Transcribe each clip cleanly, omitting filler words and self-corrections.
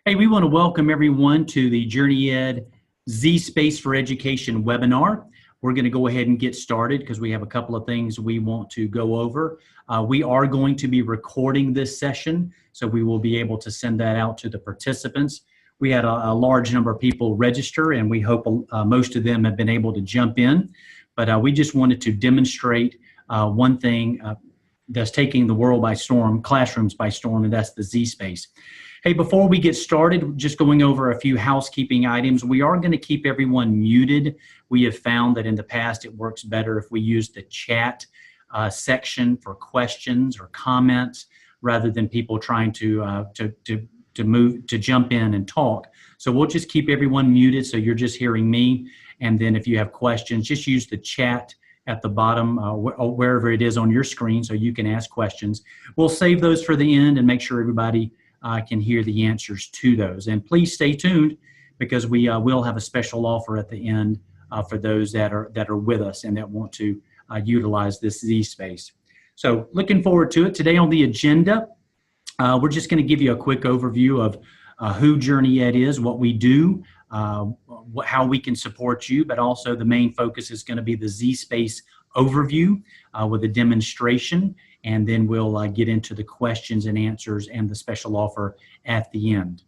Hey, we want to welcome everyone to the JourneyEd zSpace for Education webinar. We're going to go ahead and get started because we have a couple of things we want to go over. We are going to be recording this session, so we will be able to send that out to the participants. We had a large number of people register, and we hope most of them have been able to jump in. But we just wanted to demonstrate one thing that's taking the world by storm, classrooms by storm, and that's the zSpace. Hey, before we get started, just going over a few housekeeping items. We are going to keep everyone muted. We have found that in the past it works better if we use the chat section for questions or comments rather than people trying to jump in and talk. So we'll just keep everyone muted so you're just hearing me. And then if you have questions, just use the chat at the bottom, wherever it is on your screen, so you can ask questions. We'll save those for the end and make sure everybody can hear the answers to those. And please stay tuned because we will have a special offer at the end for those that are with us and that want to utilize this zSpace. So looking forward to it. Today on the agenda, we're just going to give you a quick overview of who JourneyEd is, what we do, how we can support you, but also the main focus is going to be the zSpace overview with a demonstration, and then we'll get into the questions and answers and the special offer at the end.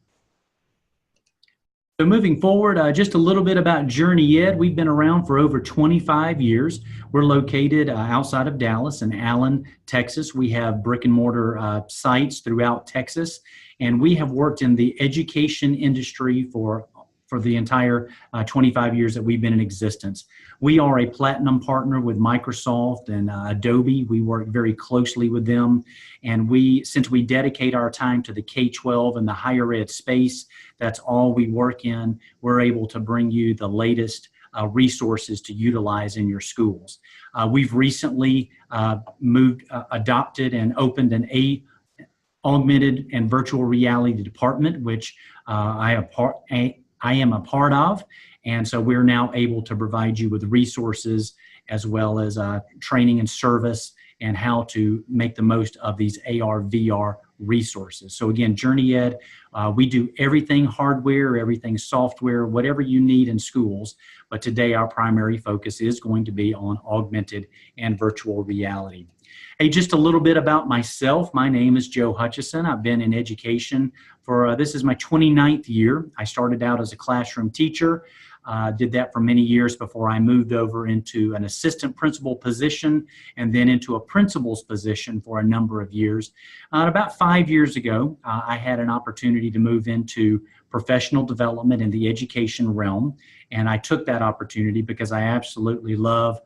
So moving forward, just a little bit about JourneyEd. We've been around for over 25 years. We're located outside of Dallas in Allen, Texas. We have brick and mortar sites throughout Texas, and we have worked in the education industry for the entire 25 years that we've been in existence. We are a platinum partner with Microsoft and Adobe. We work very closely with them. And since we dedicate our time to the K-12 and the higher ed space, that's all we work in, we're able to bring you the latest resources to utilize in your schools. We've recently adopted and opened an augmented and virtual reality department, which I am a part of, and so we're now able to provide you with resources as well as training and service and how to make the most of these AR, VR resources. So again, JourneyEd, we do everything hardware, everything software, whatever you need in schools, but today our primary focus is going to be on augmented and virtual reality. Hey, just a little bit about myself. My name is Joe Hutchison. I've been in education for, this is my 29th year. I started out as a classroom teacher, did that for many years before I moved over into an assistant principal position and then into a principal's position for a number of years. About 5 years ago, I had an opportunity to move into professional development in the education realm, and I took that opportunity because I absolutely love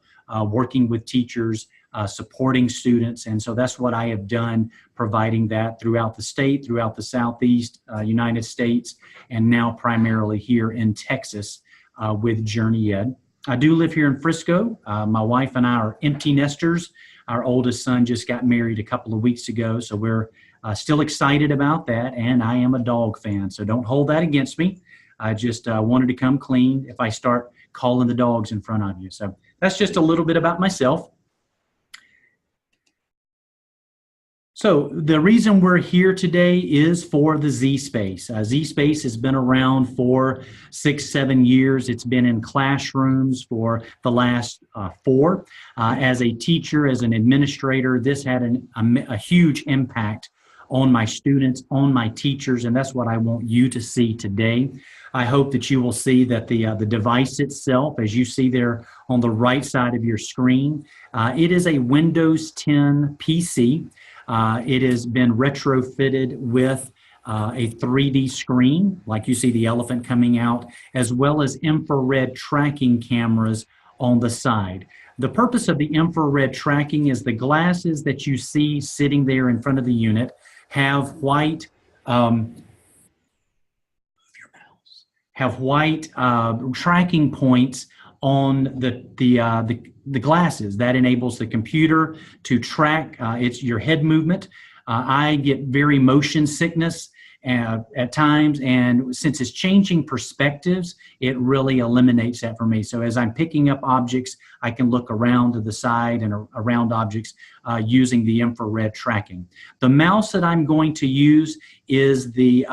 working with teachers, supporting students, and so that's what I have done, providing that throughout the state, throughout the Southeast United States, and now primarily here in Texas with JourneyEd. I do live here in Frisco. My wife and I are empty nesters. Our oldest son just got married a couple of weeks ago, so we're still excited about that, and I am a dog fan, so don't hold that against me. I just wanted to come clean if I start calling the dogs in front of you. So that's just a little bit about myself. So the reason we're here today is for the zSpace. zSpace has been around for 6-7 years. It's been in classrooms for the last 4. As a teacher, as an administrator, this had a huge impact on my students, on my teachers, and that's what I want you to see today. I hope that you will see that the device itself, as you see there on the right side of your screen, it is a Windows 10 PC. It has been retrofitted with a 3D screen, like you see the elephant coming out, as well as infrared tracking cameras on the side. The purpose of the infrared tracking is the glasses that you see sitting there in front of the unit have white tracking points on the glasses. That enables the computer to track your head movement. I get very motion sickness at times, and since it's changing perspectives, it really eliminates that for me. So as I'm picking up objects, I can look around to the side and around objects using the infrared tracking. The mouse that I'm going to use is the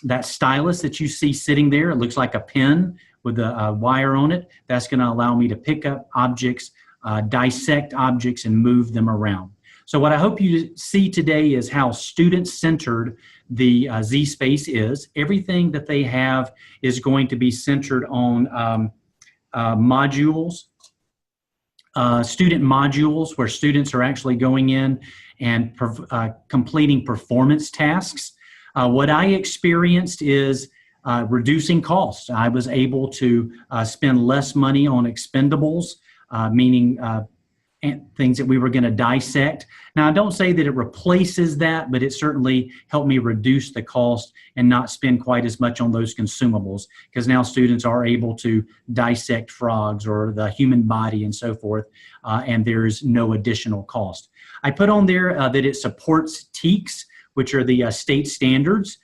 that stylus that you see sitting there, it looks like a pen with a wire on it. That's going to allow me to pick up objects, dissect objects, and move them around. So what I hope you see today is how student-centered the zSpace is. Everything that they have is going to be centered on modules, student modules, where students are actually going in and completing performance tasks. What I experienced is reducing costs. I was able to spend less money on expendables, meaning things that we were going to dissect. Now, I don't say that it replaces that, but it certainly helped me reduce the cost and not spend quite as much on those consumables, because now students are able to dissect frogs or the human body and so forth, and there's no additional cost. I put on there that it supports TEKS, which are the state standards,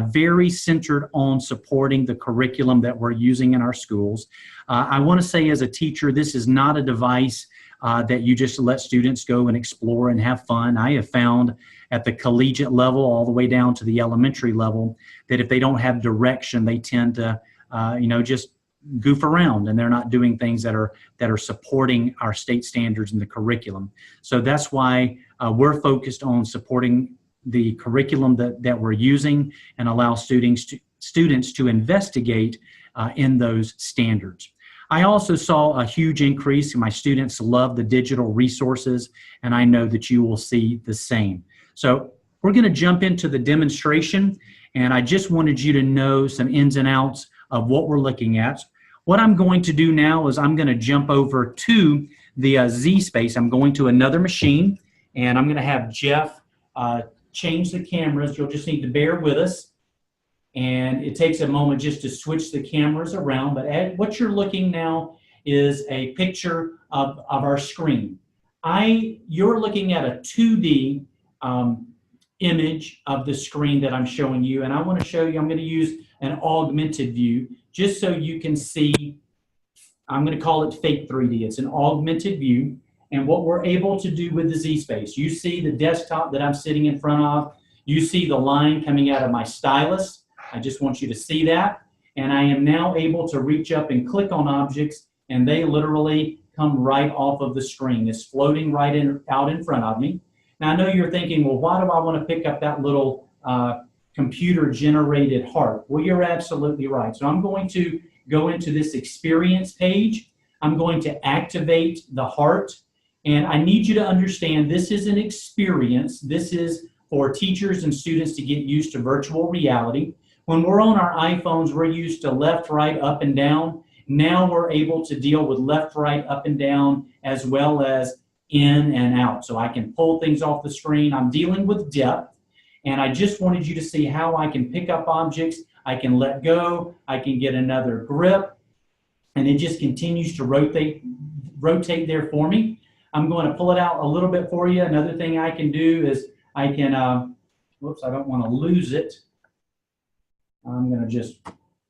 very centered on supporting the curriculum that we're using in our schools. I want to say, as a teacher, this is not a device that you just let students go and explore and have fun. I have found at the collegiate level all the way down to the elementary level that if they don't have direction, they tend to just goof around, and they're not doing things that are supporting our state standards in the curriculum. So that's why we're focused on supporting the curriculum that we're using and allow students to investigate in those standards. I also saw a huge increase. My students love the digital resources, and I know that you will see the same. So we're going to jump into the demonstration, and I just wanted you to know some ins and outs of what we're looking at. What I'm going to do now is I'm going to jump over to the zSpace. I'm going to another machine, and I'm going to have Jeff change the cameras. You'll just need to bear with us. And it takes a moment just to switch the cameras around. But what you're looking now is a picture of our screen. You're looking at a 2D image of the screen that I'm showing you. And I want to show you, I'm going to use an augmented view just so you can see. I'm going to call it fake 3D. It's an augmented view. And what we're able to do with the zSpace, you see the desktop that I'm sitting in front of. You see the line coming out of my stylus. I just want you to see that. And I am now able to reach up and click on objects, and they literally come right off of the screen. It's floating right out in front of me. Now, I know you're thinking, well, why do I want to pick up that little computer-generated heart? Well, you're absolutely right. So I'm going to go into this experience page. I'm going to activate the heart. And I need you to understand this is an experience. This is for teachers and students to get used to virtual reality. When we're on our iPhones, we're used to left, right, up, and down. Now we're able to deal with left, right, up, and down, as well as in and out. So I can pull things off the screen. I'm dealing with depth, and I just wanted you to see how I can pick up objects. I can let go. I can get another grip, and it just continues to rotate there for me. I'm going to pull it out a little bit for you. Another thing I can do is I can, whoops, I don't want to lose it. I'm going to just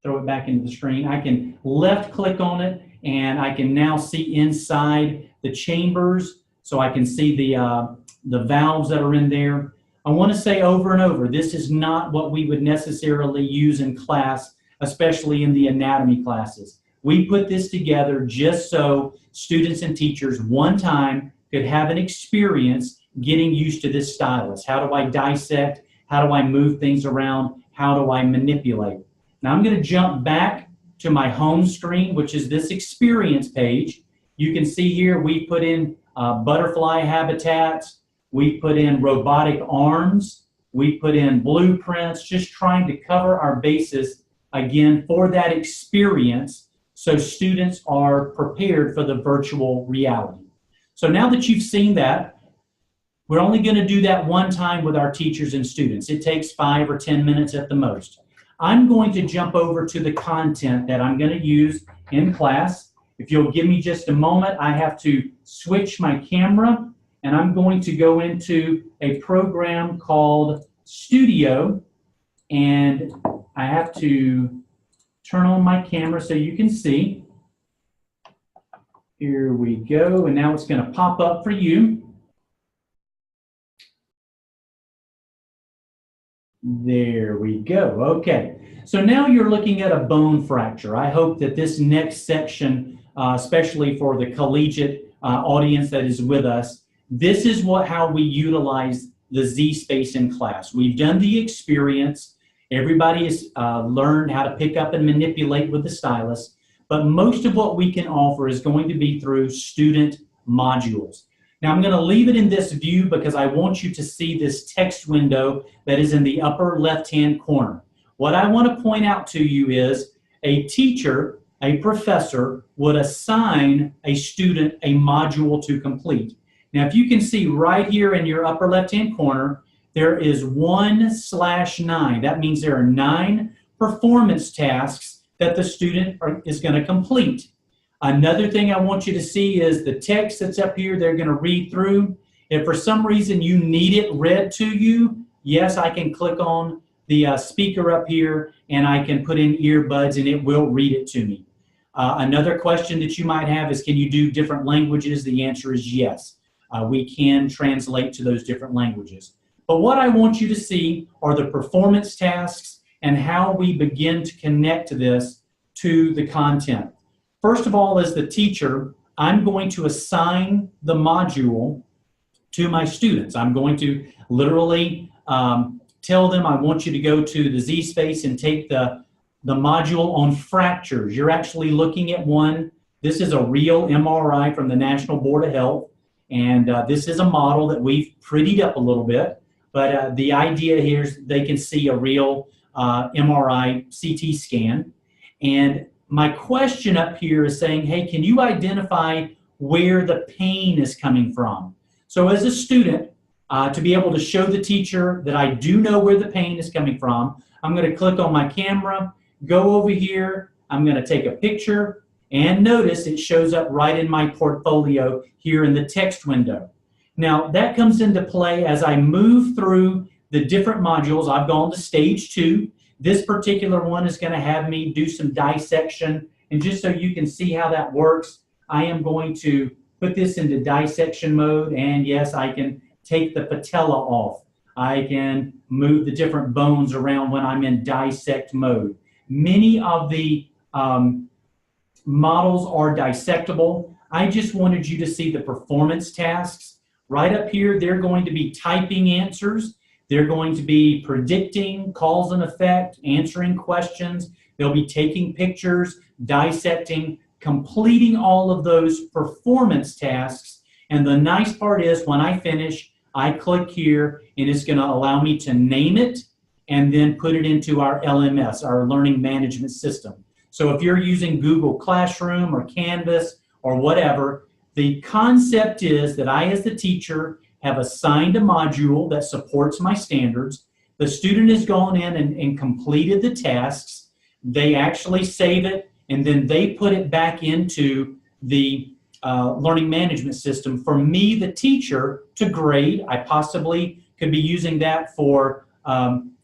throw it back into the screen. I can left click on it, and I can now see inside the chambers, so I can see the valves that are in there. I want to say over and over, this is not what we would necessarily use in class, especially in the anatomy classes. We put this together just so students and teachers one time could have an experience getting used to this stylus. How do I dissect? How do I move things around? How do I manipulate? Now I'm going to jump back to my home screen, which is this experience page. You can see here we put in butterfly habitats. We put in robotic arms. We put in blueprints, just trying to cover our bases again for that experience so students are prepared for the virtual reality. So now that you've seen that, we're only going to do that one time with our teachers and students. It takes 5 or 10 minutes at the most. I'm going to jump over to the content that I'm going to use in class. If you'll give me just a moment, I have to switch my camera, and I'm going to go into a program called Studio, and I have to turn on my camera so you can see. Here we go, and now it's going to pop up for you. There we go. Okay. So now you're looking at a bone fracture. I hope that this next section, especially for the collegiate audience that is with us, this is how we utilize the zSpace in class. We've done the experience. Everybody has learned how to pick up and manipulate with the stylus, but most of what we can offer is going to be through student modules. Now I'm going to leave it in this view because I want you to see this text window that is in the upper left-hand corner. What I want to point out to you is a teacher, a professor, would assign a student a module to complete. Now if you can see right here in your upper left-hand corner, there is 1/9. That means there are 9 performance tasks that the student is going to complete. Another thing I want you to see is the text that's up here, they're going to read through. If for some reason you need it read to you, yes, I can click on the speaker up here and I can put in earbuds and it will read it to me. Another question that you might have is, can you do different languages? The answer is yes. We can translate to those different languages. But what I want you to see are the performance tasks and how we begin to connect this to the content. First of all, as the teacher, I'm going to assign the module to my students. I'm going to literally tell them I want you to go to the zSpace and take the module on fractures. You're actually looking at one. This is a real MRI from the National Board of Health, and this is a model that we've prettied up a little bit, but the idea here is they can see a real MRI CT scan. And my question up here is saying, hey, can you identify where the pain is coming from? So as a student, to be able to show the teacher that I do know where the pain is coming from, I'm going to click on my camera, go over here, I'm going to take a picture, and notice it shows up right in my portfolio here in the text window. Now that comes into play as I move through the different modules. I've gone to stage 2. This particular one is going to have me do some dissection, and just so you can see how that works, I am going to put this into dissection mode, and yes, I can take the patella off. I can move the different bones around when I'm in dissect mode. Many of the models are dissectable. I just wanted you to see the performance tasks. Right up here, they're going to be typing answers. They're going to be predicting cause and effect, answering questions. They'll be taking pictures, dissecting, completing all of those performance tasks. And the nice part is when I finish, I click here and it's going to allow me to name it and then put it into our LMS, our learning management system. So if you're using Google Classroom or Canvas or whatever, the concept is that I, as the teacher, have assigned a module that supports my standards. The student has gone in and completed the tasks. They actually save it, and then they put it back into the learning management system for me, the teacher, to grade. I possibly could be using that for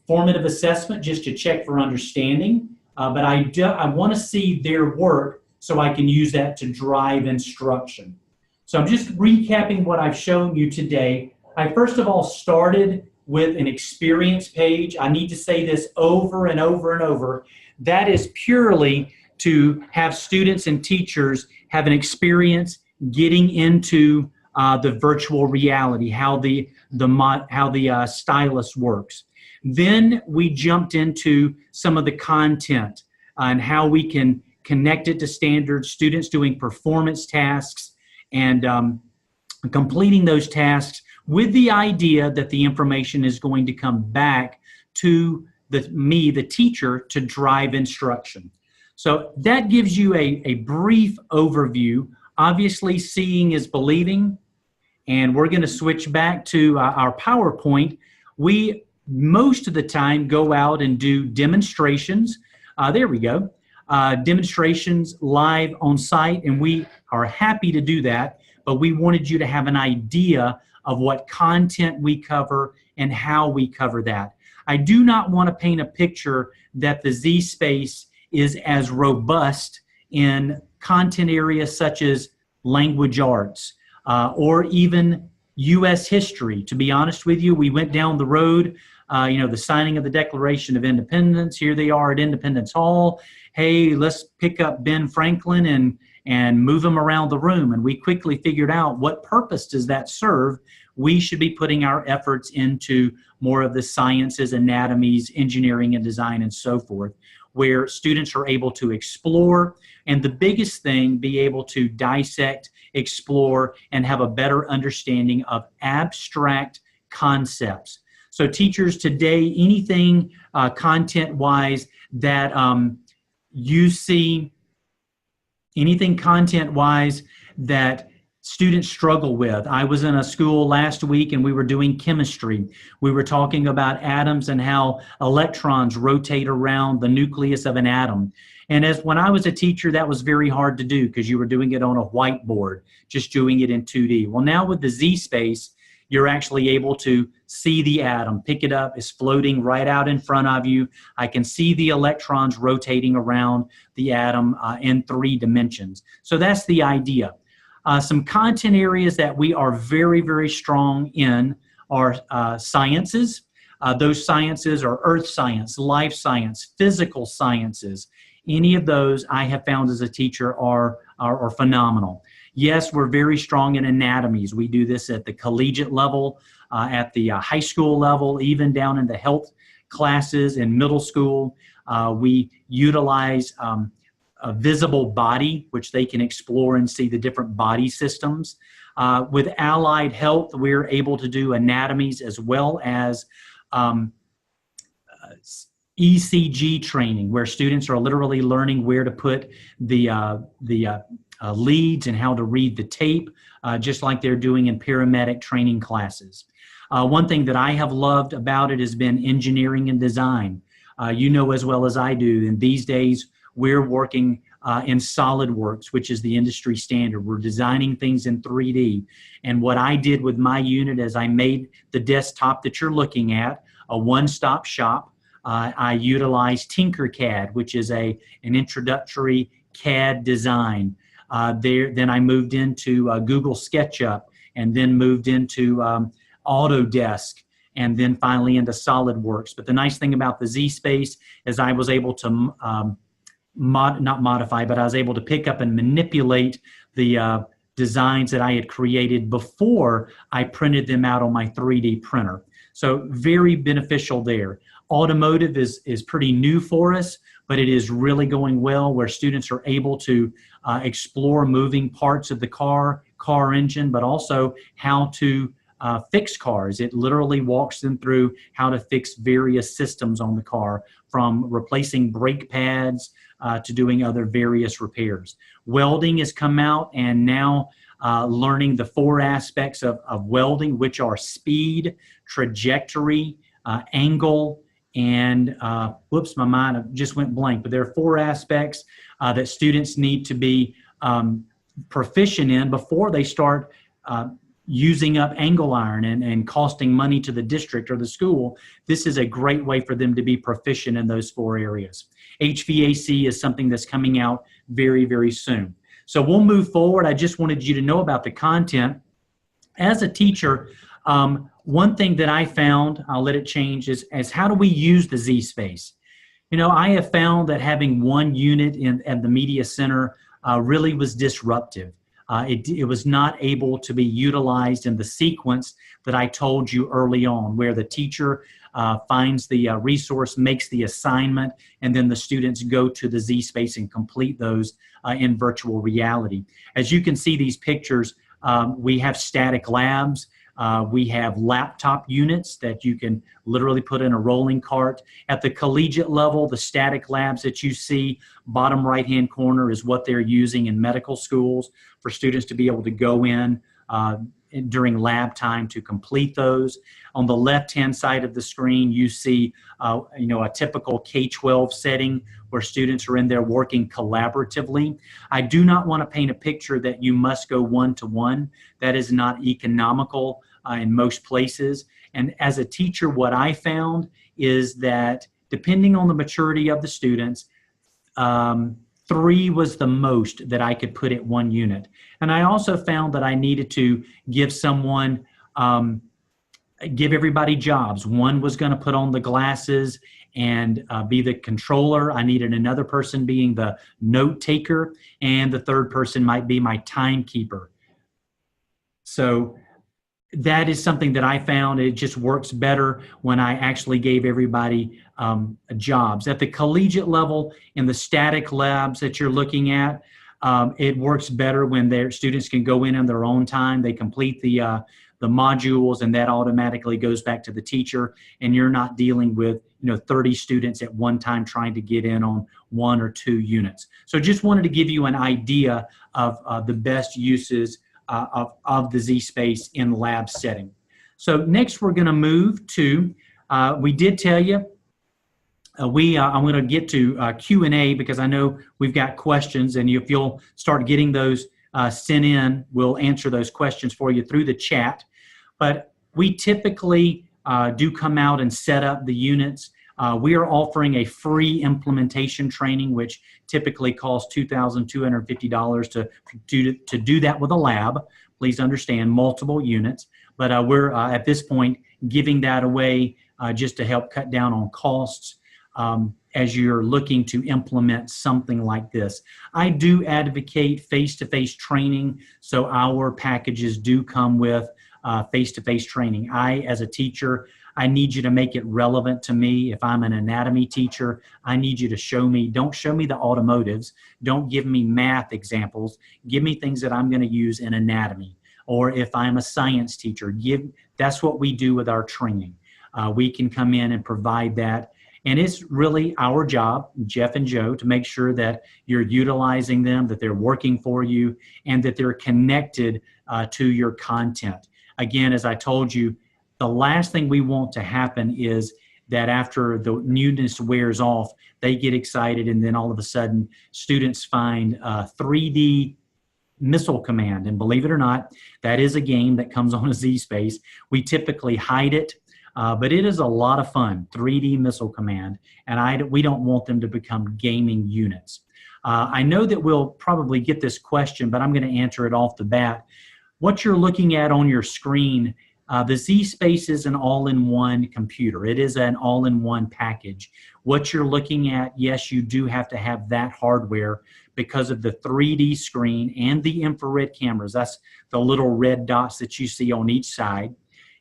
formative assessment just to check for understanding, but I want to see their work so I can use that to drive instruction. So I'm just recapping what I've shown you today. I first of all started with an experience page. I need to say this over and over and over. That is purely to have students and teachers have an experience getting into the virtual reality, how the stylus works. Then we jumped into some of the content and how we can connect it to standards, students doing performance tasks, and completing those tasks with the idea that the information is going to come back to me, the teacher, to drive instruction. So that gives you a brief overview. Obviously, seeing is believing, and we're going to switch back to our PowerPoint. We, most of the time, go out and do demonstrations. There we go. Demonstrations live on site, and we are happy to do that, but we wanted you to have an idea of what content we cover and how we cover that. I do not want to paint a picture that the zSpace is as robust in content areas such as language arts or even U.S. history. To be honest with you, we went down the road, the signing of the Declaration of Independence. Here they are at Independence Hall. Hey, let's pick up Ben Franklin and move him around the room. And we quickly figured out, what purpose does that serve? We should be putting our efforts into more of the sciences, anatomies, engineering and design, and so forth, where students are able to explore, and the biggest thing, be able to dissect, explore, and have a better understanding of abstract concepts. So teachers today, anything content-wise that you see, anything content-wise that students struggle with. I was in a school last week and we were doing chemistry. We were talking about atoms and how electrons rotate around the nucleus of an atom. And when I was a teacher, that was very hard to do because you were doing it on a whiteboard, just doing it in 2D. Well, now with the zSpace, you're actually able to see the atom, pick it up, it's floating right out in front of you. I can see the electrons rotating around the atom in 3 dimensions. So that's the idea. Some content areas that we are very, very strong in are sciences. Those sciences are earth science, life science, physical sciences. Any of those I have found as a teacher are phenomenal. Yes, we're very strong in anatomies. We do this at the collegiate level, at the high school level, even down in the health classes in middle school. We utilize a visible body, which they can explore and see the different body systems. With allied health, we're able to do anatomies as well as ECG training, where students are literally learning where to put the leads and how to read the tape, just like they're doing in paramedic training classes. One thing that I have loved about it has been engineering and design. You know as well as I do, and these days we're working in SolidWorks, which is the industry standard. We're designing things in 3D. And what I did with my unit is I made the desktop that you're looking at a one-stop shop. I utilized Tinkercad, which is an introductory CAD design. Then I moved into Google SketchUp, and then moved into Autodesk, and then finally into SolidWorks. But the nice thing about the zSpace is I was able to not modify, but I was able to pick up and manipulate the designs that I had created before I printed them out on my 3D printer. So very beneficial there. Automotive is pretty new for us, but it is really going well, where students are able to explore moving parts of the car engine, but also how to fix cars. It literally walks them through how to fix various systems on the car, from replacing brake pads to doing other various repairs. Welding has come out, and now learning the 4 aspects of welding, which are speed, trajectory, angle, and whoops, my mind just went blank, but there are 4 aspects that students need to be proficient in before they start using up angle iron and costing money to the district or the school. This is a great way for them to be proficient in those 4 areas. HVAC is something that's coming out very, very soon. So we'll move forward. I just wanted you to know about the content. As a teacher, one thing that I found, I'll let it change, is how do we use the zSpace? You know, I have found that having one unit at the Media Center really was disruptive. It was not able to be utilized in the sequence that I told you early on, where the teacher finds the resource, makes the assignment, and then the students go to the zSpace and complete those in virtual reality. As you can see these pictures, we have static labs. We have laptop units that you can literally put in a rolling cart. At the collegiate level, the static labs that you see, bottom right-hand corner, is what they're using in medical schools for students to be able to go in during lab time to complete those. On the left-hand side of the screen, you see a typical K-12 setting where students are in there working collaboratively. I do not want to paint a picture that you must go one-to-one. That is not economical in most places. And as a teacher, what I found is that depending on the maturity of the students, 3 was the most that I could put at one unit. And I also found that I needed to give someone give everybody jobs. One was going to put on the glasses and be the controller. I needed another person being the note taker, and the third person might be my timekeeper. So that is something that I found it just works better when I actually gave everybody jobs. At the collegiate level, in the static labs that you're looking at, it works better when their students can go in on their own time. They complete the modules, and that automatically goes back to the teacher, and you're not dealing with 30 students at one time trying to get in on 1 or 2 units. So just wanted to give you an idea of the best uses of the zSpace in lab setting. So next we're going to move to, we did tell you, I'm going to get to Q&A because I know we've got questions, and if you'll start getting those sent in, we'll answer those questions for you through the chat. But we typically do come out and set up the units. We are offering a free implementation training, which typically costs $2,250 to do that with a lab. Please understand, multiple units. But we're at this point giving that away just to help cut down on costs as you're looking to implement something like this. I do advocate face-to-face training, so our packages do come with face-to-face training. As a teacher, I need you to make it relevant to me. If I'm an anatomy teacher, I need you to show me, don't show me the automotives, don't give me math examples, give me things that I'm going to use in anatomy. Or if I'm a science teacher, that's what we do with our training. We can come in and provide that. And it's really our job, Jeff and Joe, to make sure that you're utilizing them, that they're working for you, and that they're connected to your content. Again, as I told you, the last thing we want to happen is that after the newness wears off, they get excited, and then all of a sudden students find 3D Missile Command. And believe it or not, that is a game that comes on a zSpace. We typically hide it, but it is a lot of fun, 3D Missile Command, and we don't want them to become gaming units. I know that we'll probably get this question, but I'm going to answer it off the bat. What you're looking at on your screen, the zSpace is an all-in-one computer. It is an all-in-one package. What you're looking at, yes, you do have to have that hardware because of the 3D screen and the infrared cameras. That's the little red dots that you see on each side.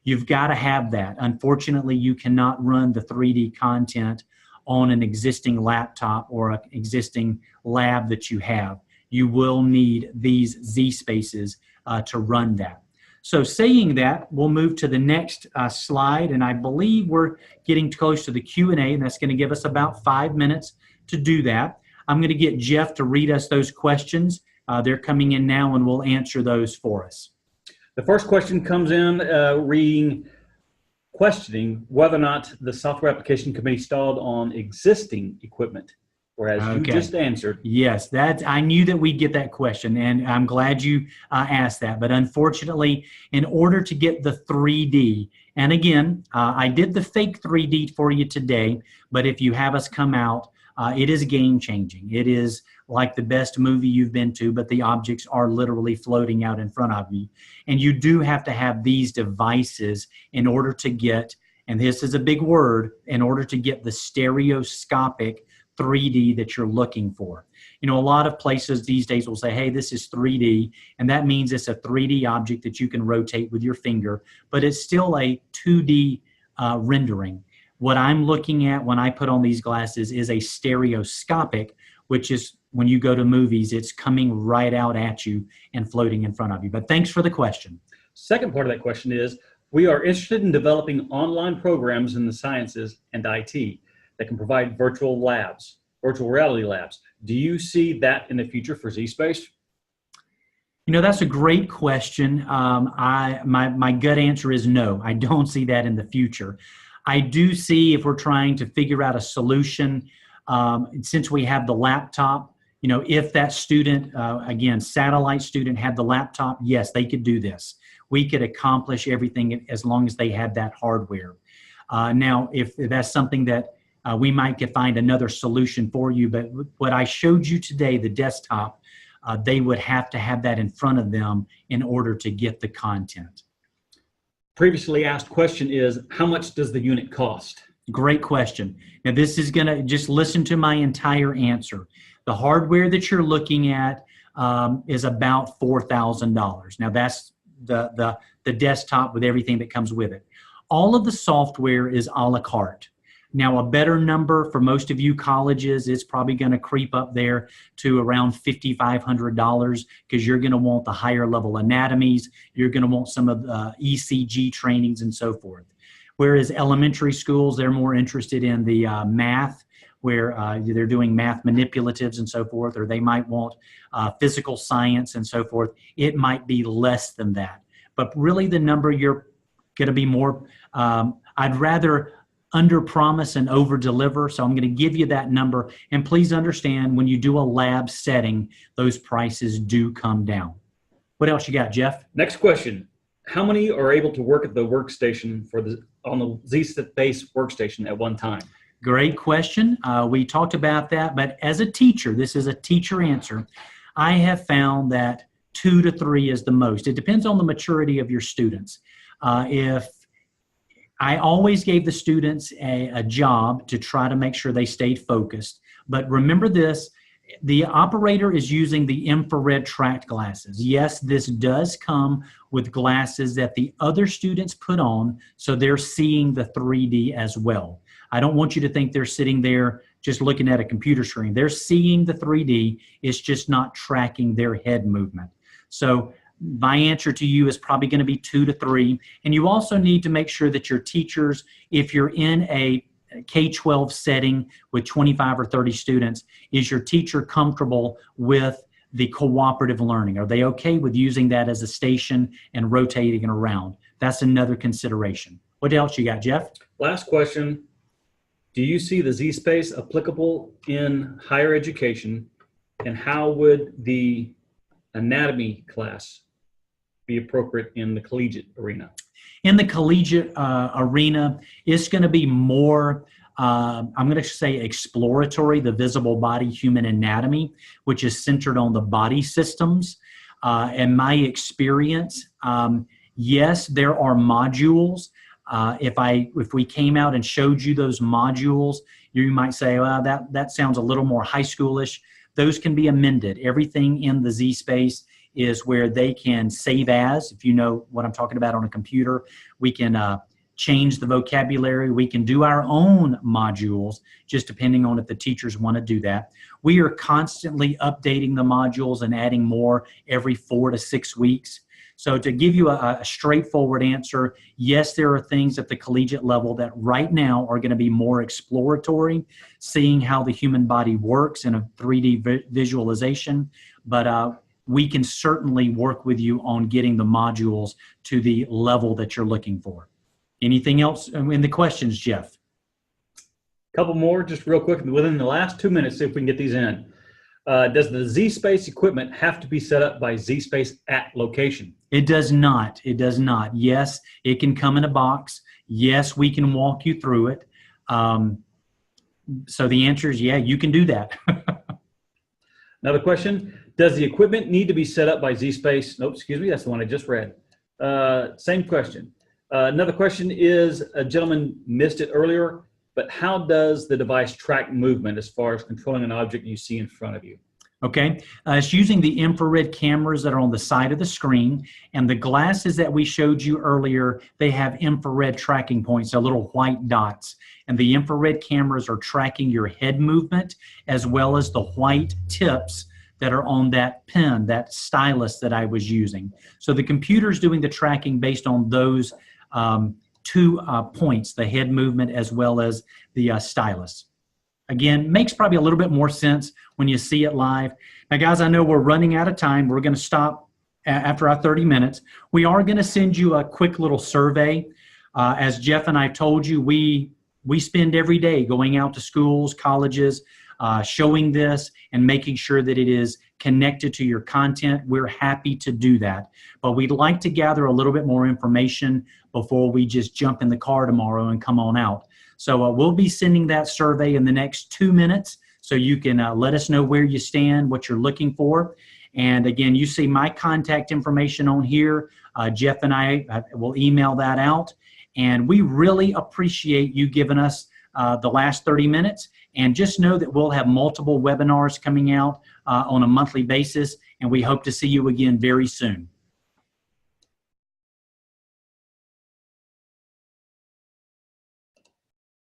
You've got to have that. Unfortunately, you cannot run the 3D content on an existing laptop or an existing lab that you have. You will need these zSpaces to run that. So saying that, we'll move to the next slide, and I believe we're getting close to the Q&A, and that's going to give us about 5 minutes to do that. I'm going to get Jeff to read us those questions. They're coming in now, and we'll answer those for us. The first question comes in questioning whether or not the software application can be installed on existing equipment. Whereas you just answered. Yes, I knew that we'd get that question, and I'm glad you asked that. But unfortunately, in order to get the 3D, and again, I did the fake 3D for you today, but if you have us come out, it is game-changing. It is like the best movie you've been to, but the objects are literally floating out in front of you. And you do have to have these devices in order to get, and this is a big word, in order to get the stereoscopic 3D that you're looking for. You know, a lot of places these days will say, hey, this is 3D, and that means it's a 3D object that you can rotate with your finger, but it's still a 2D rendering. What I'm looking at when I put on these glasses is a stereoscopic, which is when you go to movies, it's coming right out at you and floating in front of you. But thanks for the question. Second part of that question is, we are interested in developing online programs in the sciences and IT that can provide virtual labs, virtual reality labs. Do you see that in the future for zSpace? You know, that's a great question. My gut answer is no, I don't see that in the future. I do see, if we're trying to figure out a solution, since we have the laptop, you know, if that student, again, satellite student had the laptop, yes, they could do this. We could accomplish everything as long as they had that hardware. Now, if that's something that we might find another solution for you, but what I showed you today, the desktop, they would have to have that in front of them in order to get the content. previously asked question is, how much does the unit cost? Great question. Now, this is going to just listen to my entire answer. The hardware that you're looking at is about $4,000. Now, that's the desktop with everything that comes with it. All of the software is a la carte. Now, a better number for most of you colleges is probably going to creep up there to around $5,500 because you're going to want the higher level anatomies. You're going to want some of the ECG trainings and so forth. Whereas elementary schools, they're more interested in the math, where they're doing math manipulatives and so forth, or they might want physical science and so forth. It might be less than that. But really the number you're going to be more, I'd rather under promise and over deliver. So I'm going to give you that number. And please understand, when you do a lab setting, those prices do come down. What else you got, Jeff? Next question. How many are able to work at the workstation on the zSpace workstation at one time? Great question. We talked about that, but as a teacher, this is a teacher answer. I have found that 2 to 3 is the most. It depends on the maturity of your students. If I always gave the students a job to try to make sure they stayed focused. But remember this, the operator is using the infrared tracked glasses. Yes, this does come with glasses that the other students put on, so they're seeing the 3D as well. I don't want you to think they're sitting there just looking at a computer screen. They're seeing the 3D, it's just not tracking their head movement. So my answer to you is probably going to be 2 to 3. And you also need to make sure that your teachers, if you're in a K-12 setting with 25 or 30 students, is your teacher comfortable with the cooperative learning? Are they okay with using that as a station and rotating it around? That's another consideration. What else you got, Jeff? Last question. Do you see the zSpace applicable in higher education, and how would the anatomy class be appropriate in the collegiate arena? In the collegiate arena, it's going to be more, I'm going to say exploratory, the visible body human anatomy, which is centered on the body systems. In my experience, yes, there are modules. If we came out and showed you those modules, you might say, well, that sounds a little more high schoolish. Those can be amended. Everything in the zSpace is where they can save as, if you know what I'm talking about on a computer. We can change the vocabulary. We can do our own modules, just depending on if the teachers want to do that. We are constantly updating the modules and adding more every 4 to 6 weeks. So to give you a straightforward answer, yes, there are things at the collegiate level that right now are going to be more exploratory, seeing how the human body works in a 3D visualization. But we can certainly work with you on getting the modules to the level that you're looking for. Anything else in the questions, Jeff? Couple more, just real quick, within the last 2 minutes, see if we can get these in. Does the zSpace equipment have to be set up by zSpace at location? It does not. It does not. Yes, it can come in a box. Yes, we can walk you through it. So the answer is, yeah, you can do that. Another question. Does the equipment need to be set up by zSpace? Nope, excuse me, that's the one I just read. Same question. Another question is, a gentleman missed it earlier, but how does the device track movement as far as controlling an object you see in front of you? Okay, it's using the infrared cameras that are on the side of the screen, and the glasses that we showed you earlier, they have infrared tracking points, so little white dots, and the infrared cameras are tracking your head movement as well as the white tips that are on that pen, that stylus that I was using. So the computer's doing the tracking based on those 2 points, the head movement as well as the stylus. Again, makes probably a little bit more sense when you see it live. Now, guys, I know we're running out of time. We're going to stop after our 30 minutes. We are going to send you a quick little survey. As Jeff and I told you, we spend every day going out to schools, colleges, showing this and making sure that it is connected to your content. We're happy to do that. But we'd like to gather a little bit more information before we just jump in the car tomorrow and come on out. So we'll be sending that survey in the next 2 minutes, so you can let us know where you stand, what you're looking for. And again, you see my contact information on here. Jeff and I will email that out. And we really appreciate you giving us the last 30 minutes. And just know that we'll have multiple webinars coming out on a monthly basis. And we hope to see you again very soon.